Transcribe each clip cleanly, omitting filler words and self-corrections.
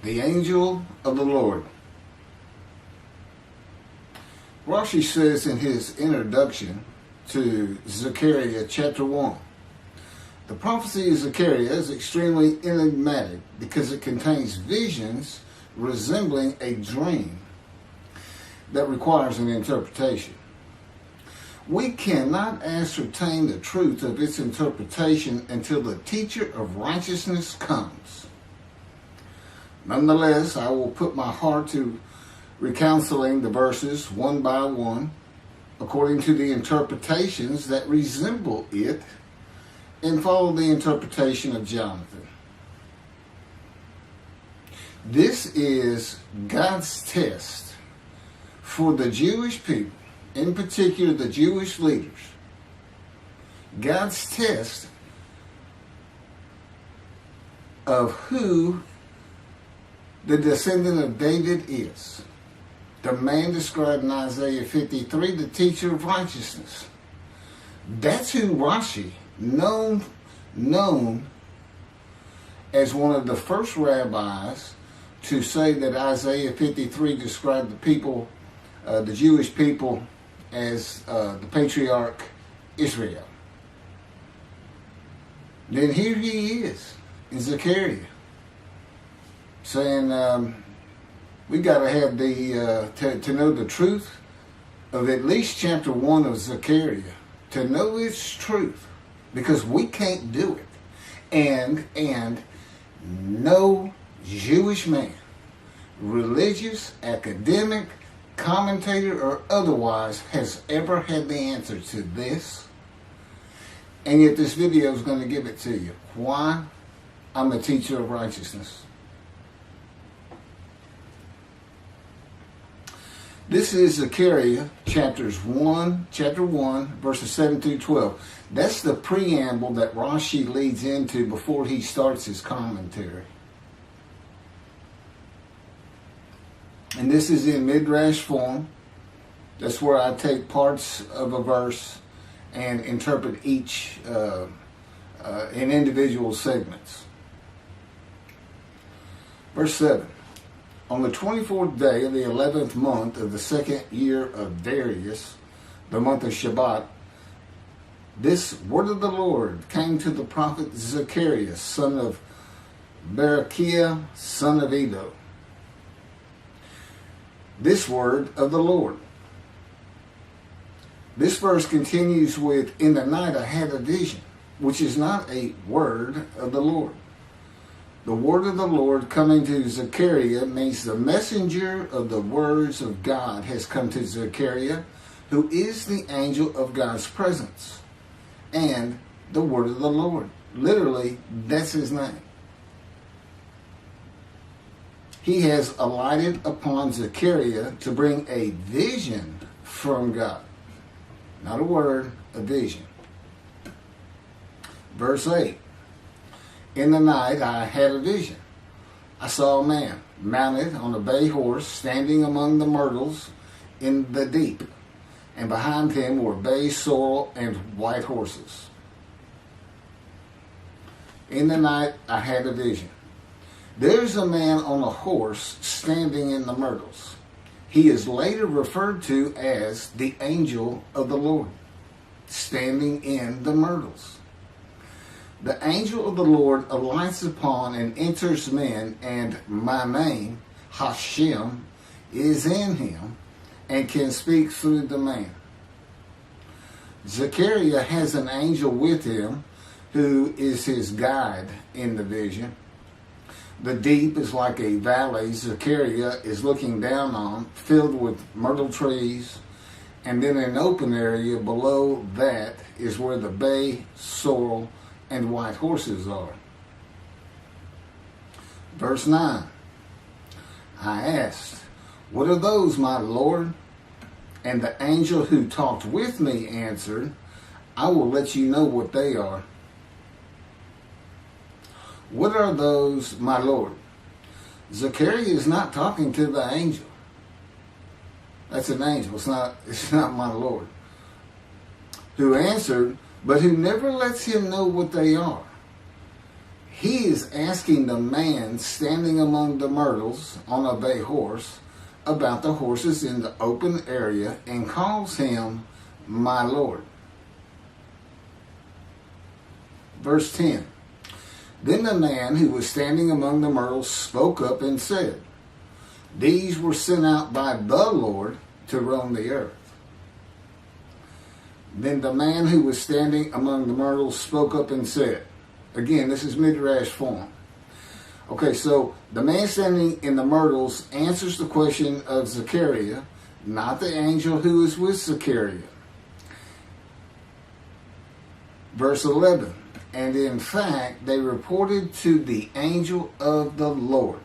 The angel of the Lord. Rashi says in his introduction to Zechariah Chapter One, the prophecy of Zechariah is extremely enigmatic because it contains visions resembling a dream that requires an interpretation. We cannot ascertain the truth of its interpretation until the teacher of righteousness comes. Nonetheless, I will put my heart to reconciling the verses one by one according to the interpretations that resemble it and follow the interpretation of Jonathan. This is God's test for the Jewish people, in particular the Jewish leaders. God's test of who the descendant of David is. The man described in Isaiah 53, the teacher of righteousness. That's who Rashi, known as one of the first rabbis to say that Isaiah 53 described the people, the Jewish people, as the patriarch Israel. Then here he is in Zechariah saying, we got to have to know the truth of at least chapter 1 of Zechariah, to know its truth, because we can't do it. And no Jewish man, religious, academic, commentator, or otherwise, has ever had the answer to this. And yet this video is going to give it to you. Why? I'm a teacher of righteousness. This is Zechariah Chapter 1, verses 7 through 12. That's the preamble that Rashi leads into before he starts his commentary. And this is in Midrash form. That's where I take parts of a verse and interpret each in individual segments. Verse 7. On the 24th day of the 11th month of the second year of Darius, the month of Shebat, this word of the Lord came to the prophet Zechariah, son of Berechiah, son of Iddo. This word of the Lord. This verse continues with, in the night I had a vision, which is not a word of the Lord. The word of the Lord coming to Zechariah means the messenger of the words of God has come to Zechariah, who is the angel of God's presence, and the word of the Lord. Literally, that's his name. He has alighted upon Zechariah to bring a vision from God. Not a word, a vision. Verse 8. In the night I had a vision. I saw a man mounted on a bay horse standing among the myrtles in the deep, and behind him were bay, sorrel, and white horses. In the night I had a vision. There's a man on a horse standing in the myrtles. He is later referred to as the angel of the Lord, standing in the myrtles. The angel of the Lord alights upon and enters men, and my name, Hashem, is in him and can speak through the man. Zechariah has an angel with him who is his guide in the vision. The deep is like a valley Zechariah is looking down on, filled with myrtle trees, and then an open area below that is where the bay, sorrel, and white horses are. Verse 9. I asked, what are those, my Lord? And the angel who talked with me answered, I will let you know what they are. What are those, my Lord? Zechariah is not talking to the angel. That's an angel. It's not my Lord. Who answered, but who never lets him know what they are. he is asking the man standing among the myrtles on a bay horse about the horses in the open area and calls him my Lord. Verse 10. Then the man who was standing among the myrtles spoke up and said, these were sent out by the Lord to roam the earth. Then the man who was standing among the myrtles spoke up and said, again, this is Midrash form. Okay, so the man standing in the myrtles answers the question of Zechariah, not the angel who is with Zechariah. Verse 11. And in fact, they reported to the angel of the Lord,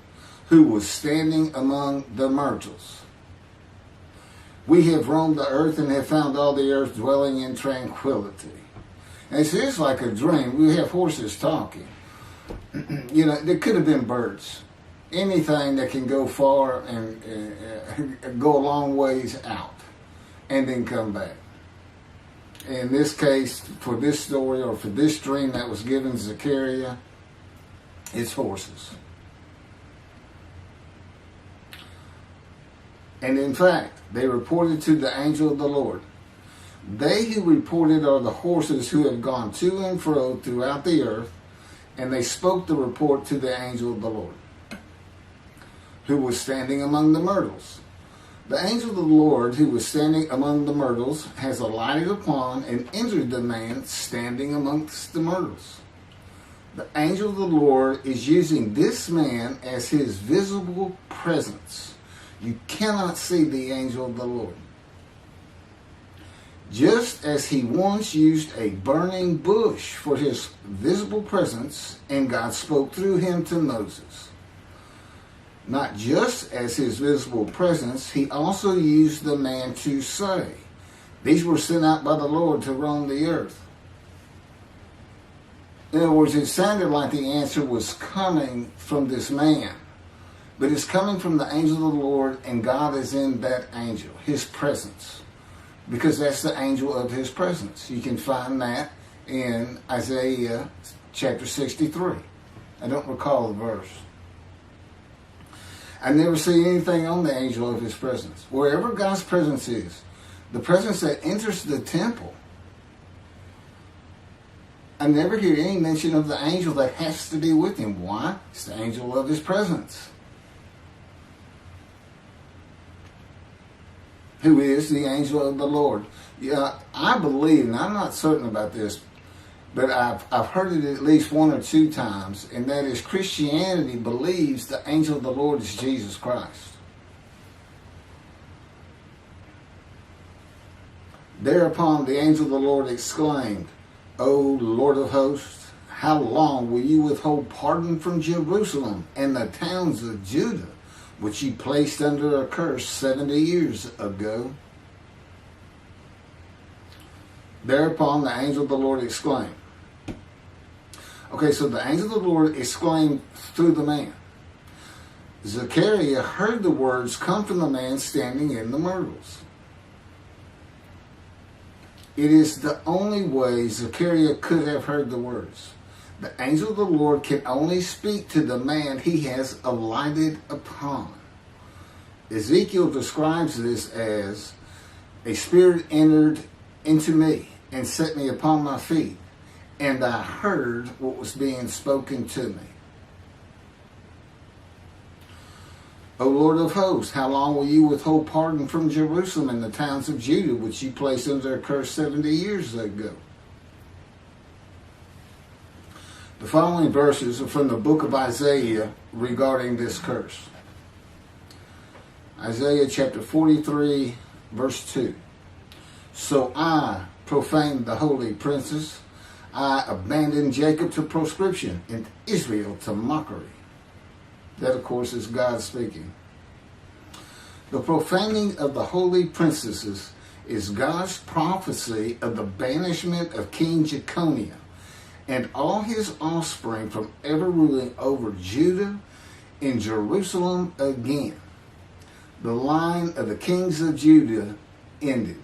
who was standing among the myrtles. We have roamed the earth and have found all the earth dwelling in tranquility. And it's just like a dream. We have horses talking. You know, there could have been birds. Anything that can go far and go a long ways out and then come back. In this case, for this story or for this dream that was given to Zechariah, it's horses. And in fact, they reported to the angel of the Lord. They who reported are the horses who have gone to and fro throughout the earth, and they spoke the report to the angel of the Lord, who was standing among the myrtles. The angel of the Lord, who was standing among the myrtles, has alighted upon and entered the man standing amongst the myrtles. The angel of the Lord is using this man as his visible presence. You cannot see the angel of the Lord. Just as he once used a burning bush for his visible presence, and God spoke through him to Moses. Not just as his visible presence, he also used the man to say, these were sent out by the Lord to roam the earth. In other words, it sounded like the answer was coming from this man. But it's coming from the angel of the Lord, and God is in that angel, his presence. Because that's the angel of his presence. You can find that in Isaiah chapter 63. I don't recall the verse. I never see anything on the angel of his presence. Wherever God's presence is, the presence that enters the temple, I never hear any mention of the angel that has to be with him. Why? It's the angel of his presence, who is the angel of the Lord. Yeah, I believe, and I'm not certain about this, but I've heard it at least one or two times, and that is Christianity believes the angel of the Lord is Jesus Christ. Thereupon the angel of the Lord exclaimed, O Lord of hosts, how long will you withhold pardon from Jerusalem and the towns of Judah, which you placed under a curse 70 years ago? Thereupon the angel of the Lord exclaimed. Okay, so the angel of the Lord exclaimed through the man. Zechariah heard the words come from the man standing in the myrtles. It is the only way Zechariah could have heard the words. The angel of the Lord can only speak to the man he has alighted upon. Ezekiel describes this as, a spirit entered into me and set me upon my feet, and I heard what was being spoken to me. O Lord of hosts, how long will you withhold pardon from Jerusalem and the towns of Judah, which you placed under a curse 70 years ago? The following verses are from the book of Isaiah regarding this curse. Isaiah chapter 43, verse 2. So I profaned the holy princes. I abandoned Jacob to proscription and Israel to mockery. That, of course, is God speaking. The profaning of the holy princesses is God's prophecy of the banishment of King Jeconiah and all his offspring from ever ruling over Judah and Jerusalem again. The line of the kings of Judah ended.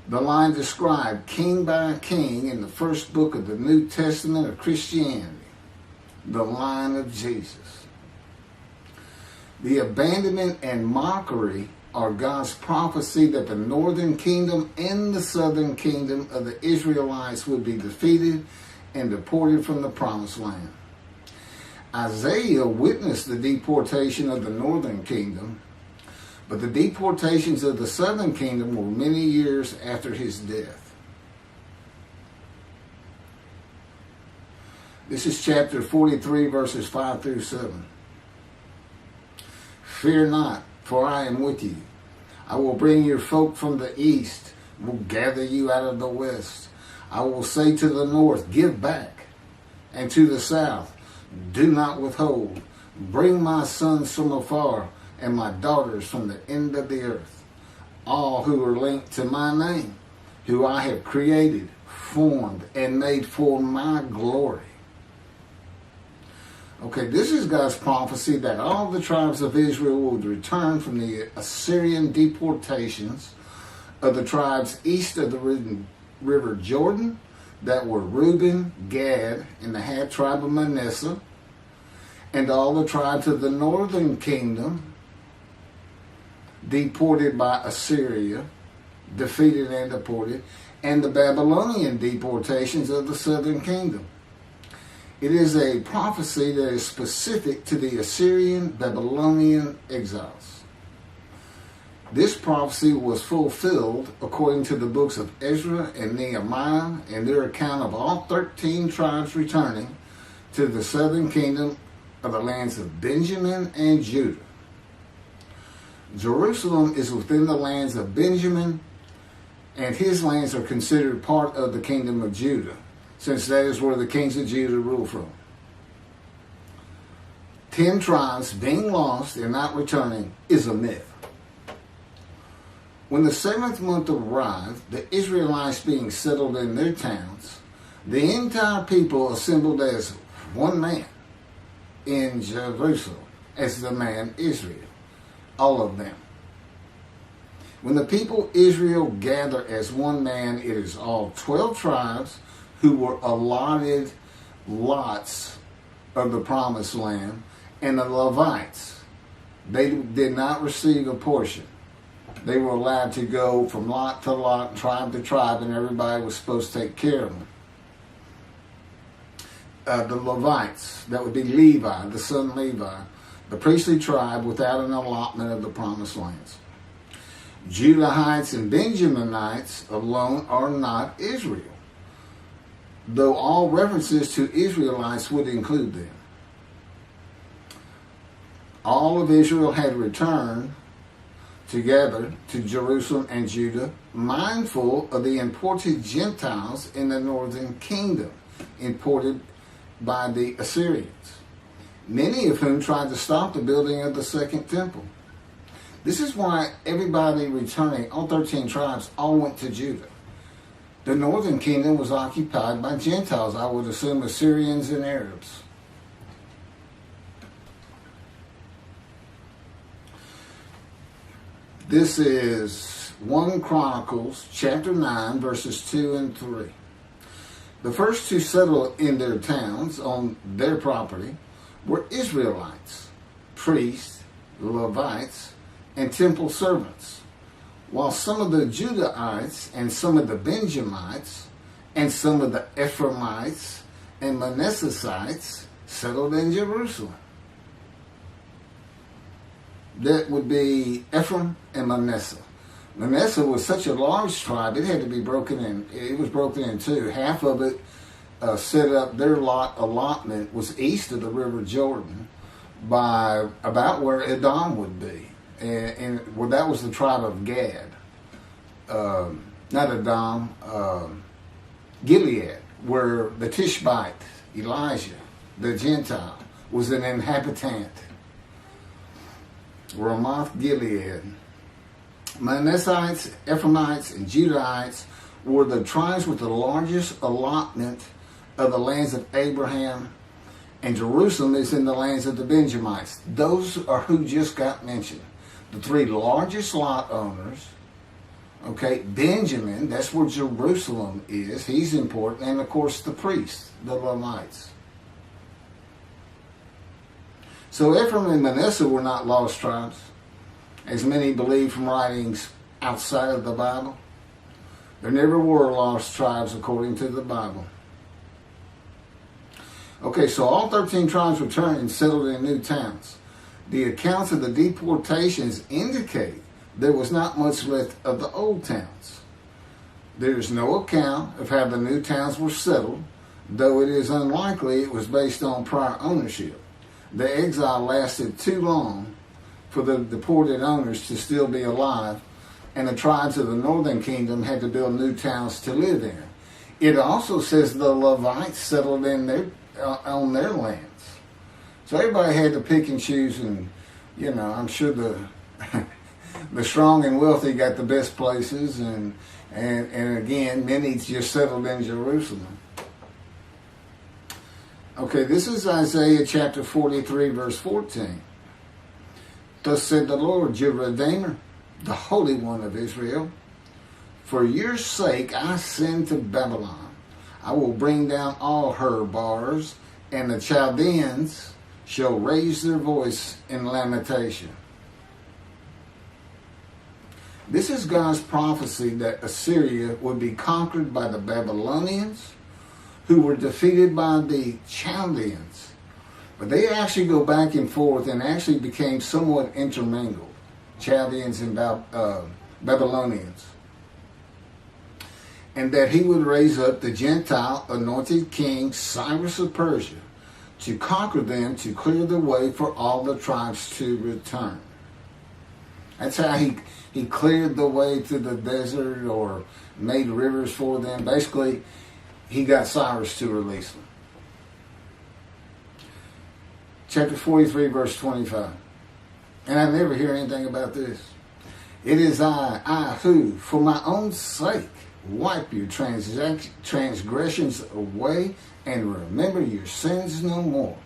The line described king by king in the first book of the New Testament of Christianity. the line of Jesus. The abandonment and mockery are God's prophecy that the northern kingdom and the southern kingdom of the Israelites would be defeated and deported from the promised land. Isaiah witnessed the deportation of the northern kingdom, but the deportations of the southern kingdom were many years after his death. This is chapter 43, verses 5 through 7. Fear not, for I am with you. I will bring your folk from the east, will gather you out of the west. I will say to the north, give back, and to the south, do not withhold. Bring my sons from afar, and my daughters from the end of the earth, all who are linked to my name, who I have created, formed, and made for my glory. Okay, this is God's prophecy that all the tribes of Israel would return from the Assyrian deportations of the tribes east of the river Jordan, that were Reuben, Gad, and the half tribe of Manasseh, and all the tribes of the northern kingdom, deported by Assyria, defeated and deported, and the Babylonian deportations of the southern kingdom. It is a prophecy that is specific to the Assyrian Babylonian exiles. This prophecy was fulfilled according to the books of Ezra and Nehemiah and their account of all 13 tribes returning to the southern kingdom of the lands of Benjamin and Judah. Jerusalem is within the lands of Benjamin, and his lands are considered part of the kingdom of Judah, since that is where the kings of Judah rule from. 10 tribes being lost and not returning is a myth. When the 7th month arrived, the Israelites being settled in their towns, the entire people assembled as one man in Jerusalem, as the man Israel, all of them. When the people Israel gather as one man, it is all 12 tribes who were allotted lots of the promised land, and the Levites, they did not receive a portion. They were allowed to go from lot to lot, tribe to tribe, and everybody was supposed to take care of them. The Levites, that would be Levi, the son Levi, the priestly tribe without an allotment of the promised lands. Judahites and Benjaminites alone are not Israel, though all references to Israelites would include them. All of Israel had returned together to Jerusalem and Judah, mindful of the imported Gentiles in the northern kingdom, imported by the Assyrians, many of whom tried to stop the building of the second temple. This is why everybody returning, all 13 tribes, all went to Judah. The northern kingdom was occupied by Gentiles, I would assume Assyrians and Arabs. This is 1 Chronicles chapter 9, verses 2 and 3. The first to settle in their towns on their property were Israelites, priests, Levites, and temple servants, while some of the Judahites and some of the Benjamites and some of the Ephraimites and Manassesites settled in Jerusalem. That would be Ephraim and Manasseh. Manasseh was such a large tribe, it had to be broken in. It was broken in two. Half of it set up, their allotment was east of the river Jordan by about where Edom would be. And well, that was the tribe of Gad. Not Edom, Gilead, where the Tishbite, Elijah, the Gentile, was an inhabitant. Ramoth Gilead. Manassites, Ephraimites, and Judahites were the tribes with the largest allotment of the lands of Abraham, and Jerusalem is in the lands of the Benjamites. Those are who just got mentioned. The three largest lot owners. Okay, Benjamin, that's where Jerusalem is. He's important. And of course the priests, the Levites. So Ephraim and Manasseh were not lost tribes, as many believe from writings outside of the Bible. There never were lost tribes according to the Bible. Okay, so all 13 tribes returned and settled in new towns. The accounts of the deportations indicate there was not much left of the old towns. There is no account of how the new towns were settled, though it is unlikely it was based on prior ownership. The exile lasted too long for the deported owners to still be alive, and the tribes of the northern kingdom had to build new towns to live in. It also says the Levites settled in on their lands. So everybody had to pick and choose, and I'm sure the the strong and wealthy got the best places, and again, many just settled in Jerusalem. Okay, this is Isaiah chapter 43, verse 14. Thus said the Lord, your Redeemer, the Holy One of Israel, for your sake I send to Babylon. I will bring down all her bars, and the Chaldeans shall raise their voice in lamentation. This is God's prophecy that Assyria would be conquered by the Babylonians, who were defeated by the Chaldeans. But they actually go back and forth and actually became somewhat intermingled, Chaldeans and Babylonians. And that he would raise up the Gentile anointed king Cyrus of Persia to conquer them, to clear the way for all the tribes to return. That's how he cleared the way to the desert or made rivers for them. Basically, he got Cyrus to release them. Chapter 43, verse 25. And I never hear anything about this. It is I who, for my own sake, wipe your transgressions away and remember your sins no more.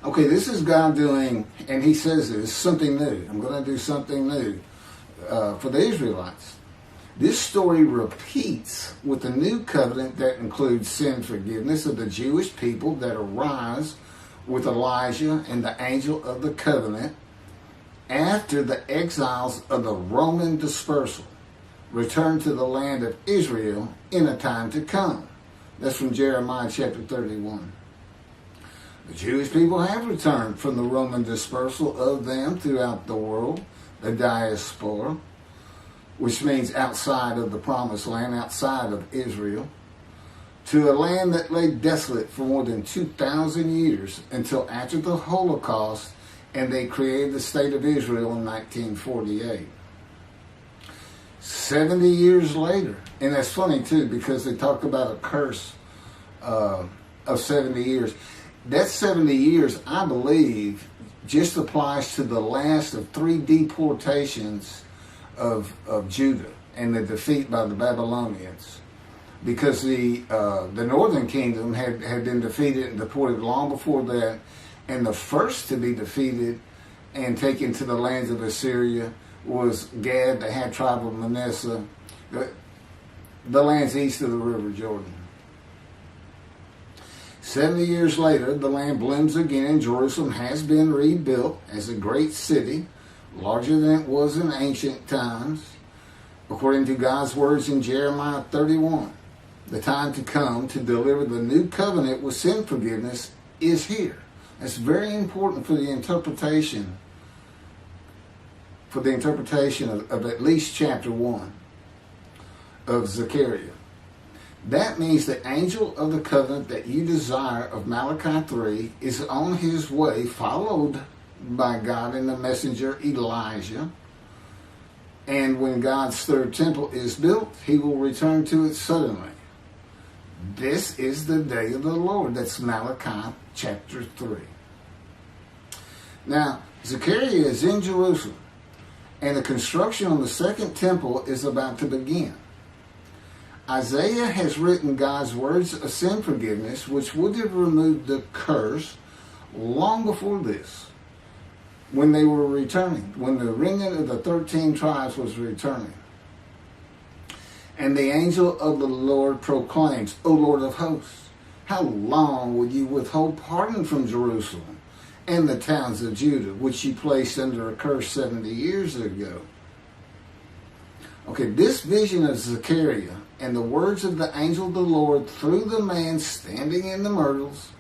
Okay, this is God doing, and he says this, something new. I'm going to do something new for the Israelites. This story repeats with the new covenant that includes sin forgiveness of the Jewish people that arise with Elijah and the angel of the covenant after the exiles of the Roman dispersal return to the land of Israel in a time to come. That's from Jeremiah chapter 31. The Jewish people have returned from the Roman dispersal of them throughout the world, the diaspora, which means outside of the promised land, outside of Israel, to a land that lay desolate for more than 2,000 years until after the Holocaust, and they created the state of Israel in 1948. 70 years later, and that's funny too, because they talk about a curse of 70 years. That 70 years, I believe, just applies to the last of 3 deportations of Judah and the defeat by the Babylonians, because the northern kingdom had been defeated and deported long before that, and the first to be defeated and taken to the lands of Assyria was Gad, the half tribe of Manasseh, the lands east of the River Jordan. 70 years later, the land blooms again, and Jerusalem has been rebuilt as a great city, larger than it was in ancient times, according to God's words in Jeremiah 31. The time to come to deliver the new covenant with sin forgiveness is here. That's very important for the interpretation of at least chapter 1 of Zechariah. That means the angel of the covenant that you desire of Malachi 3 is on his way, followed by God and the messenger Elijah. And when God's third temple is built, he will return to it suddenly. This is the day of the Lord. That's Malachi chapter 3. Now, Zechariah is in Jerusalem, and the construction on the second temple is about to begin. Isaiah has written God's words of sin forgiveness, which would have removed the curse long before this, when they were returning, when the remnant of the 13 tribes was returning. And the angel of the Lord proclaims, O Lord of hosts, how long will you withhold pardon from Jerusalem and the towns of Judah, which you placed under a curse 70 years ago? Okay, this vision of Zechariah and the words of the angel of the Lord through the man standing in the myrtles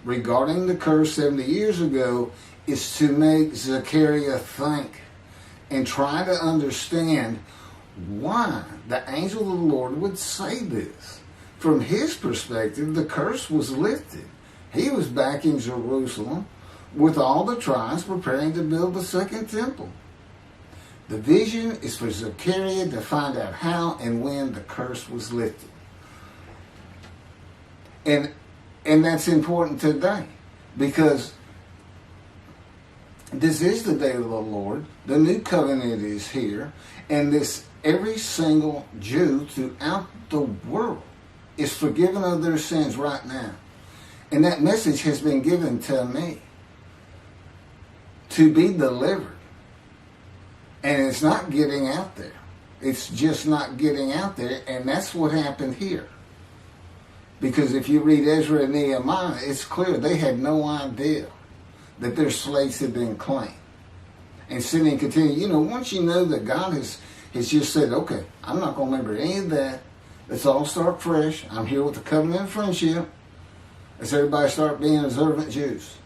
regarding the curse 70 years ago is to make Zechariah think and try to understand why the angel of the Lord would say this. From his perspective, the curse was lifted. He was back in Jerusalem with all the tribes preparing to build the second temple. The vision is for Zechariah to find out how and when the curse was lifted. And that's important today, because this is the day of the Lord. The new covenant is here, and every single Jew throughout the world is forgiven of their sins right now. And that message has been given to me to be delivered. And it's not getting out there. It's just not getting out there, and that's what happened here. Because if you read Ezra and Nehemiah, it's clear they had no idea that their slates had been claimed. And sin and continue. Once you know that God has just said, okay, I'm not going to remember any of that. Let's all start fresh. I'm here with the covenant of friendship. Let's everybody start being observant Jews.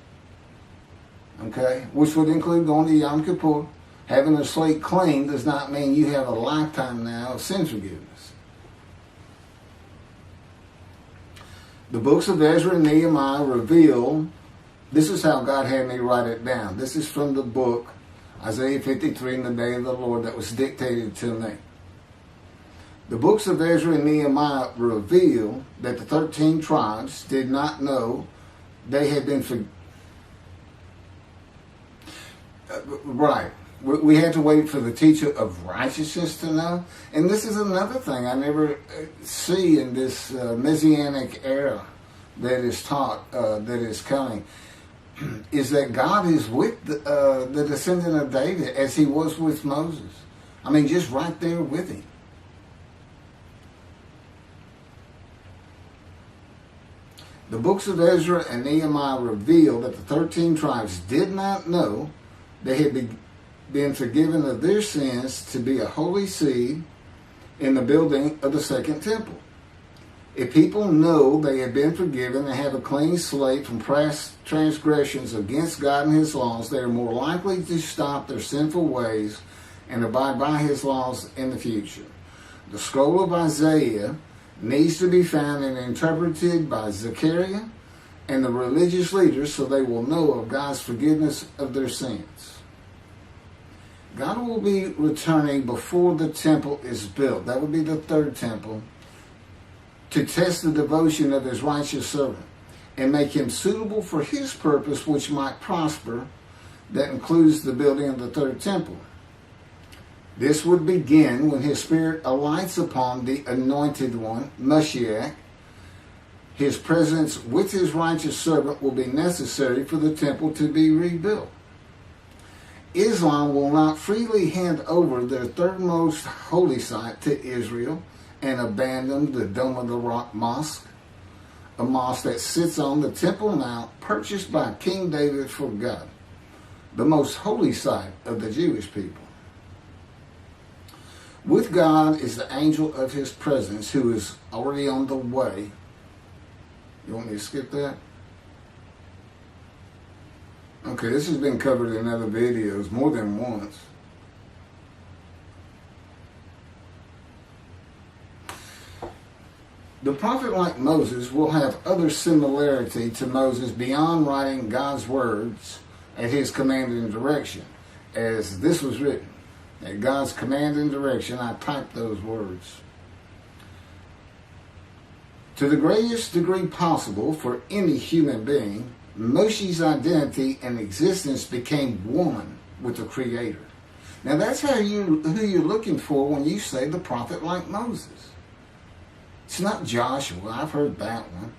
Okay? Which would include going to Yom Kippur. Having a slate clean does not mean you have a lifetime now of sin forgiveness. The books of Ezra and Nehemiah reveal, this is how God had me write it down. This is from the book, Isaiah 53, in the day of the Lord, that was dictated to me. The books of Ezra and Nehemiah reveal that the 13 tribes did not know they had been right. We had to wait for the teacher of righteousness to know. And this is another thing I never see in this Messianic era that is taught, that is coming, is that God is with the descendant of David as he was with Moses. I mean, just right there with him. The books of Ezra and Nehemiah reveal that the 13 tribes did not know they had been forgiven of their sins to be a holy seed in the building of the second temple. If people know they have been forgiven and have a clean slate from past transgressions against God and his laws, they are more likely to stop their sinful ways and abide by his laws in the future. The scroll of Isaiah needs to be found and interpreted by Zechariah and the religious leaders so they will know of God's forgiveness of their sins. God will be returning before the temple is built. That would be the third temple, to test the devotion of his righteous servant and make him suitable for his purpose, which might prosper. That includes the building of the third temple. This would begin when his spirit alights upon the anointed one, Moshiach. His presence with his righteous servant will be necessary for the temple to be rebuilt. Islam will not freely hand over their third most holy site to Israel and abandon the Dome of the Rock Mosque, a mosque that sits on the Temple Mount purchased by King David for God, the most holy site of the Jewish people. With God is the angel of his presence who is already on the way. You want me to skip that? Okay, this has been covered in other videos more than once. The prophet like Moses will have other similarity to Moses beyond writing God's words at his command and direction. As this was written, at God's command and direction, I typed those words. To the greatest degree possible for any human being, Moshe's identity and existence became one with the Creator. Now that's who you're looking for when you say the prophet like Moses. It's not Joshua. I've heard that one,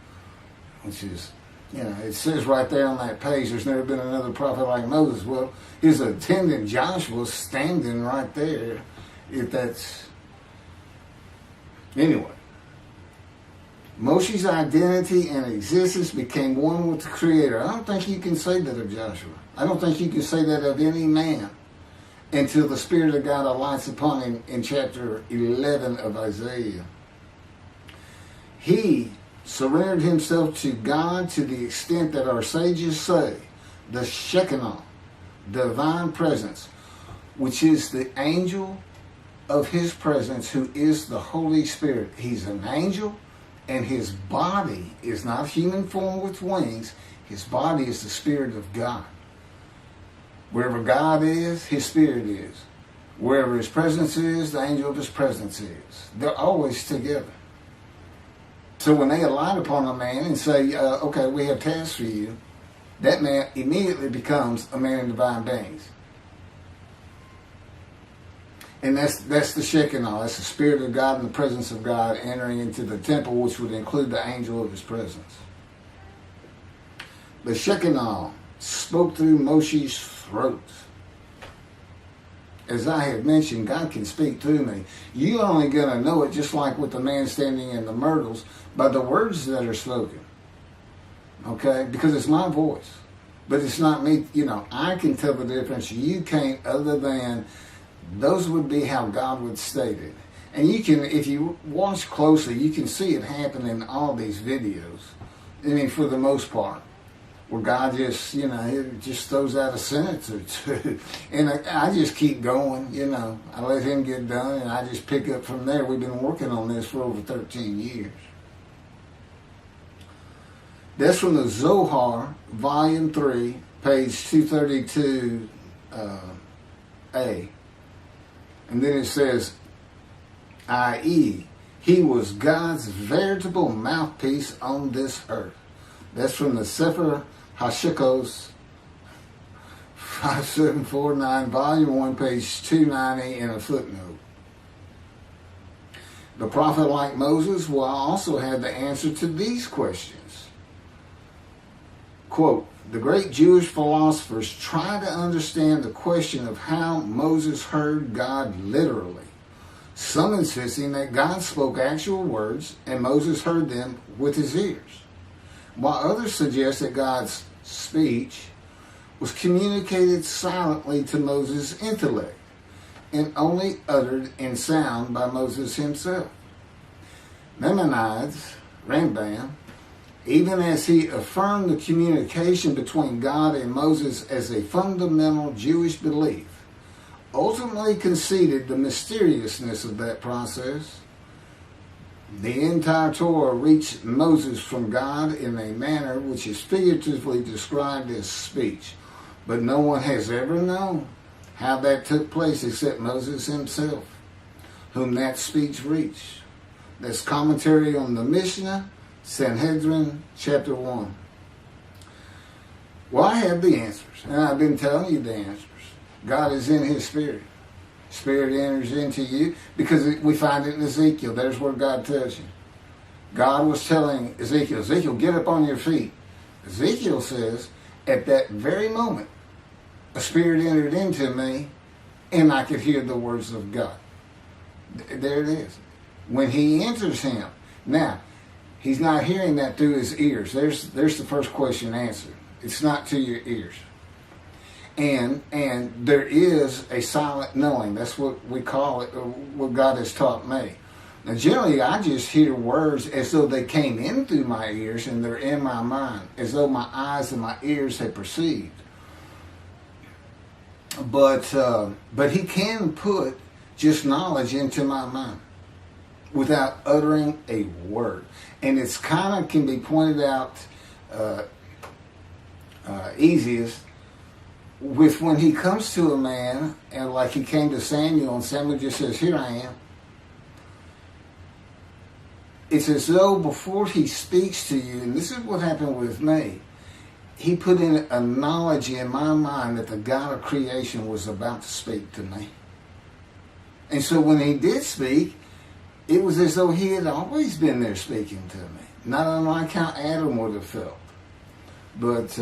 which is, it says right there on that page, there's never been another prophet like Moses. Well, his attendant Joshua standing right there, if that's... Anyway. Moshe's identity and existence became one with the Creator. I don't think you can say that of Joshua. I don't think you can say that of any man until the Spirit of God alights upon him in chapter 11 of Isaiah. He surrendered himself to God to the extent that our sages say the Shekinah, divine presence, which is the angel of his presence, who is the Holy Spirit. He's an angel, and his body is not human form with wings. His body is the Spirit of God. Wherever God is, his Spirit is. Wherever his presence is, the angel of his presence is. They're always together. So when they alight upon a man and say, okay, we have tasks for you, that man immediately becomes a man in divine beings. And that's the Shekinah. That's the Spirit of God and the presence of God entering into the temple, which would include the angel of his presence. The Shekinah spoke through Moshe's throat. As I have mentioned, God can speak through me. You're only going to know it, just like with the man standing in the myrtles, by the words that are spoken. Okay? Because it's my voice. But it's not me. You know, I can tell the difference. You can't, other than those would be how God would state it. And you can, if you watch closely, you can see it happen in all these videos. I mean, for the most part. Where God just, you know, it just throws out a sentence or two. And I just keep going, you know. I let him get done, and I just pick up from there. We've been working on this for over 13 years. That's from the Zohar, Volume 3, page 232A. And then it says, i.e., he was God's veritable mouthpiece on this earth. That's from the Sefer Hashikos 5749, Volume 1, page 290, in a footnote. The prophet, like Moses, will also have the answer to these questions. Quote, the great Jewish philosophers try to understand the question of how Moses heard God literally, some insisting that God spoke actual words and Moses heard them with his ears, while others suggest that God's speech was communicated silently to Moses' intellect and only uttered in sound by Moses himself. Maimonides, Rambam, even as he affirmed the communication between God and Moses as a fundamental Jewish belief, ultimately conceded the mysteriousness of that process. The entire Torah reached Moses from God in a manner which is figuratively described as speech, but no one has ever known how that took place except Moses himself, whom that speech reached. That's commentary on the Mishnah, Sanhedrin, Chapter 1. Well, I have the answers, and I've been telling you the answers. God is in his Spirit. Spirit enters into you, because we find it in Ezekiel. There's where God tells you. God was telling Ezekiel, get up on your feet. Ezekiel says, at that very moment, a spirit entered into me, and I could hear the words of God. There it is. When he enters him. Now, he's not hearing that through his ears. There's the first question answered. It's not to your ears. And there is a silent knowing. That's what we call it, or what God has taught me. Now, generally, I just hear words as though they came in through my ears and they're in my mind, as though my eyes and my ears had perceived. But he can put just knowledge into my mind without uttering a word. And it's kind of can be pointed out easiest with when he comes to a man, and like he came to Samuel, and Samuel just says, here I am. It's as though before he speaks to you, and this is what happened with me, he put in a knowledge in my mind that the God of creation was about to speak to me. And so when he did speak, it was as though he had always been there speaking to me. Not unlike how Adam would have felt. But